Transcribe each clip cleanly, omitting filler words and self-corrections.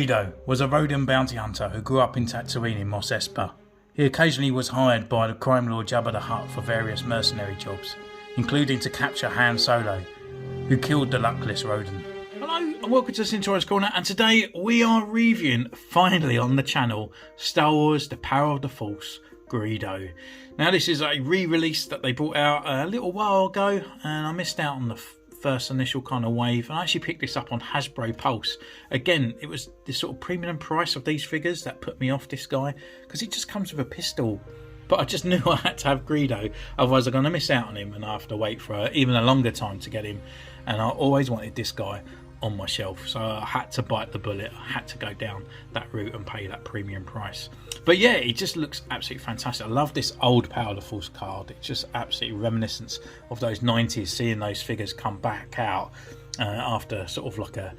Greedo was a Rhodian bounty hunter who grew up in Tatooine in Mos Espa. He occasionally was hired by the crime lord Jabba the Hutt for various mercenary jobs, including to capture Han Solo, who killed the luckless Rhodan. Hello and welcome to Centurions Corner, and today we are reviewing, finally on the channel, Star Wars The Power of the Force, Greedo. Now this is a re-release that they brought out a little while ago, and I missed out on the first initial kind of wave. I actually picked this up on Hasbro Pulse. Again, it was this sort of premium price of these figures that put me off this guy, because it just comes with a pistol. But I just knew I had to have Greedo, otherwise I'm going to miss out on him and I have to wait for even a longer time to get him. And I always wanted this guy on my shelf, so I had to bite the bullet. I had to go down that route and pay that premium price. But yeah, it just looks absolutely fantastic. I love this old Power of the Force card. It's just absolutely reminiscent of those 90s, seeing those figures come back out after sort of like a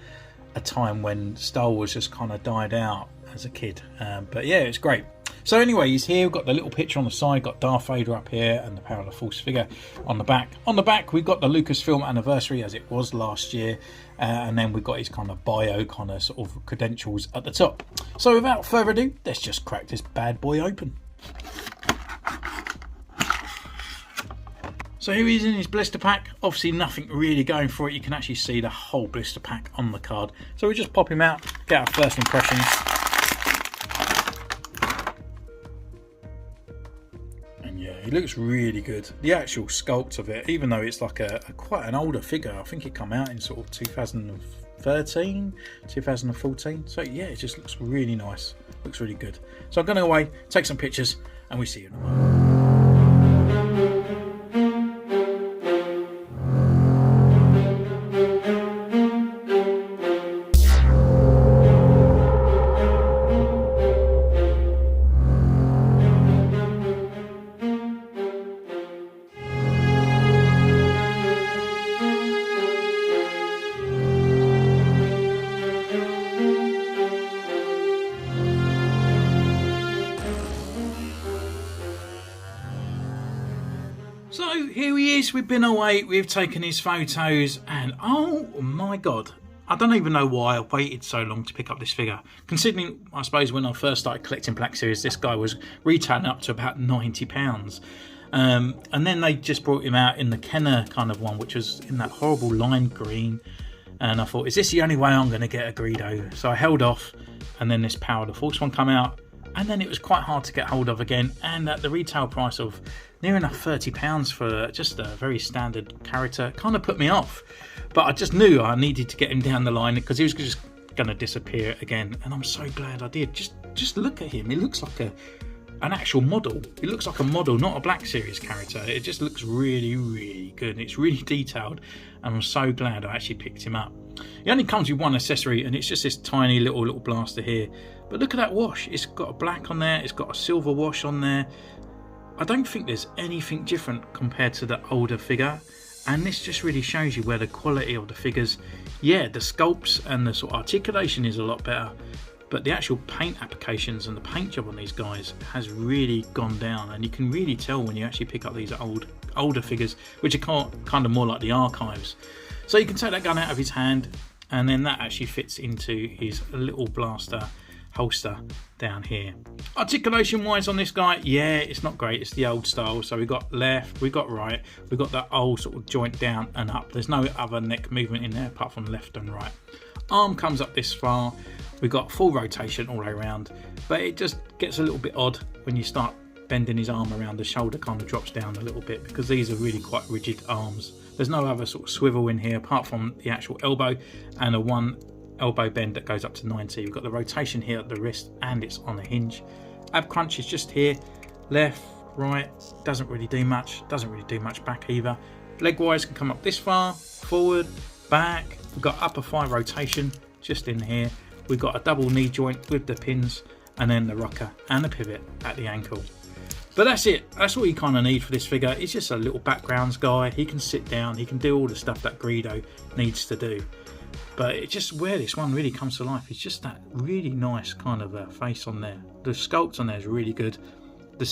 time when Star Wars just kind of died out as a kid. But yeah, it's great. So anyway, he's here. We've got the little picture on the side, got Darth Vader up here and the Power of the Force figure on the back. On the back, we've got the Lucasfilm anniversary as it was last year. And then we've got his kind of bio kind of sort of credentials at the top. So without further ado, let's just crack this bad boy open. So here he is in his blister pack. Obviously nothing really going for it. You can actually see the whole blister pack on the card. So we just pop him out, get our first impressions. It looks really good. The actual sculpt of it, even though it's like a quite an older figure, I think it came out in sort of 2013, 2014. So yeah, it just looks really nice. Looks really good. So I'm going to go away, take some pictures, and we see you in a moment. So here he is, we've been away, we've taken his photos, and oh my god, I don't even know why I waited so long to pick up this figure. Considering, I suppose, when I first started collecting Black Series, this guy was retailing up to about £90. And then they just brought him out in the Kenner kind of one, which was in that horrible lime green. And I thought, is this the only way I'm going to get a Greedo? So I held off, and then this Power of the Force one come out. And then it was quite hard to get hold of again, and at the retail price of near enough £30 for just a very standard character kind of put me off. But I just knew I needed to get him down the line because he was just going to disappear again, and I'm so glad I did. Just look at him. He looks like an actual model. He looks like a model, not a Black Series character. It just looks really, really good. It's really detailed, and I'm so glad I actually picked him up. He only comes with one accessory, and it's just this tiny little blaster here. But look at that wash. It's got a black on there. It's got a silver wash on there. I don't think there's anything different compared to the older figure. And this just really shows you where the quality of the figures, yeah, the sculpts and the sort of articulation is a lot better. But the actual paint applications and the paint job on these guys has really gone down. And you can really tell when you actually pick up these older figures, which are kind of more like the archives. So you can take that gun out of his hand, and then that actually fits into his little blaster holster down here. Articulation wise on this guy, yeah, it's not great. It's the old style. So we've got left, we've got right, we've got that old sort of joint down and up. There's no other neck movement in there apart from left and right. Arm comes up this far. We've got full rotation all the way around, but it just gets a little bit odd when you start bending his arm around. The shoulder kind of drops down a little bit because these are really quite rigid arms. There's no other sort of swivel in here apart from the actual elbow and a one elbow bend that goes up to 90. We've got the rotation here at the wrist, and it's on a hinge. Ab crunch is just here, left, right, doesn't really do much back either. Leg wise can come up this far, forward, back. We've got upper thigh rotation just in here. We've got a double knee joint with the pins, and then the rocker and the pivot at the ankle. But that's it. That's all you kind of need for this figure. It's just a little backgrounds guy. He can sit down, he can do all the stuff that Greedo needs to do. But it's just where this one really comes to life. It's just that really nice kind of face on there. The sculpt on there is really good. The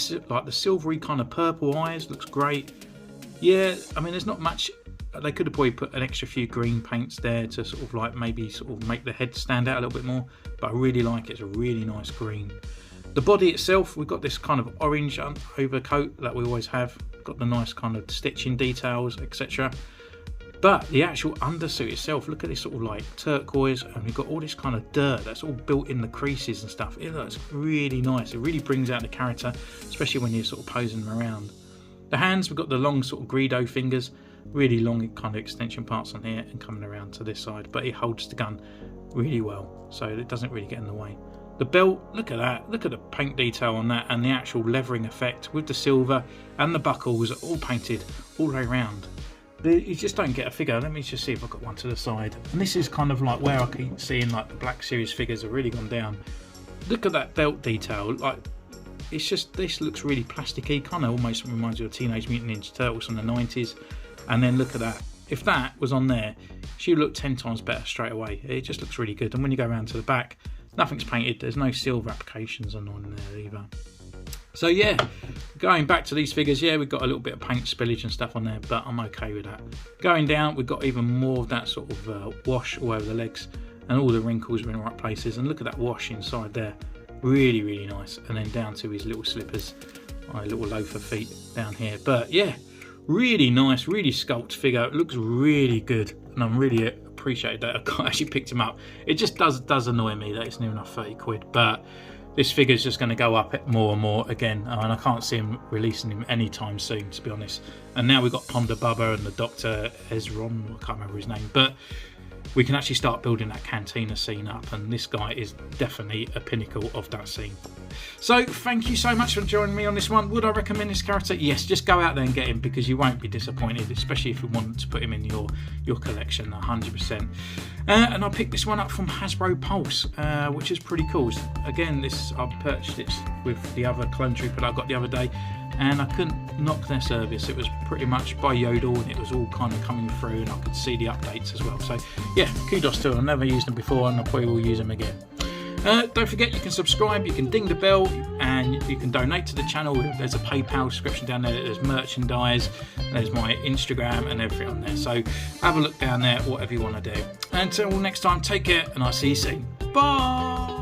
silvery kind of purple eyes looks great. Yeah, I mean, there's not much They could have probably put an extra few green paints there to sort of like maybe sort of make the head stand out a little bit more, but I really like it. It's a really nice green. The body itself, we've got this kind of orange overcoat that we always have, got the nice kind of stitching details, etc. But the actual undersuit itself, look at this sort of like turquoise, and we've got all this kind of dirt that's all built in the creases and stuff. It looks really nice. It really brings out the character, especially when you're sort of posing them around. The hands, we've got the long sort of Greedo fingers, really long kind of extension parts on here and coming around to this side, but it holds the gun really well, so it doesn't really get in the way. The belt, look at that, look at the paint detail on that, and the actual leathering effect with the silver and the buckles all painted all the way around. You just don't get a figure. Let me just see if I've got one to the side. And this is kind of like where I keep seeing like the Black Series figures have really gone down. Look at that belt detail. Like, it's just, this looks really plasticky, kind of almost reminds you of Teenage Mutant Ninja Turtles from the 90s. And then look at that. If that was on there, she would look 10 times better straight away. It just looks really good. And when you go around to the back, nothing's painted. There's no silver applications on there either. So yeah, going back to these figures, yeah, we've got a little bit of paint spillage and stuff on there, but I'm okay with that. Going down, we've got even more of that sort of wash all over the legs, and all the wrinkles are in the right places. And look at that wash inside there. Really, really nice. And then down to his little slippers, my little loafer feet down here. But yeah, really nice, really sculpted figure. It looks really good, and I'm really appreciated that I actually picked him up. It just does annoy me that it's near enough 30 quid, but this figure's just going to go up more and more again, and I can't see him releasing him anytime soon, to be honest. And now we've got Ponda Bubba and the Dr. Ezron, I can't remember his name, but we can actually start building that cantina scene up, and this guy is definitely a pinnacle of that scene. So thank you so much for joining me on this one. Would I recommend this character? Yes, just go out there and get him, because you won't be disappointed, especially if you want to put him in your collection 100%. And I picked this one up from Hasbro Pulse, which is pretty cool. Again, I purchased it with the other Clone Trooper that I got the other day, and I couldn't knock their service. It was pretty much by Yodel, and it was all kind of coming through, and I could see the updates as well. So yeah, kudos to them. I've never used them before, and I probably will use them again. Don't forget, you can subscribe, you can ding the bell, and you can donate to the channel. There's a PayPal description down there, there's merchandise, there's my Instagram and everything on there. So have a look down there, whatever you want to do. Until next time, take care, and I'll see you soon. Bye!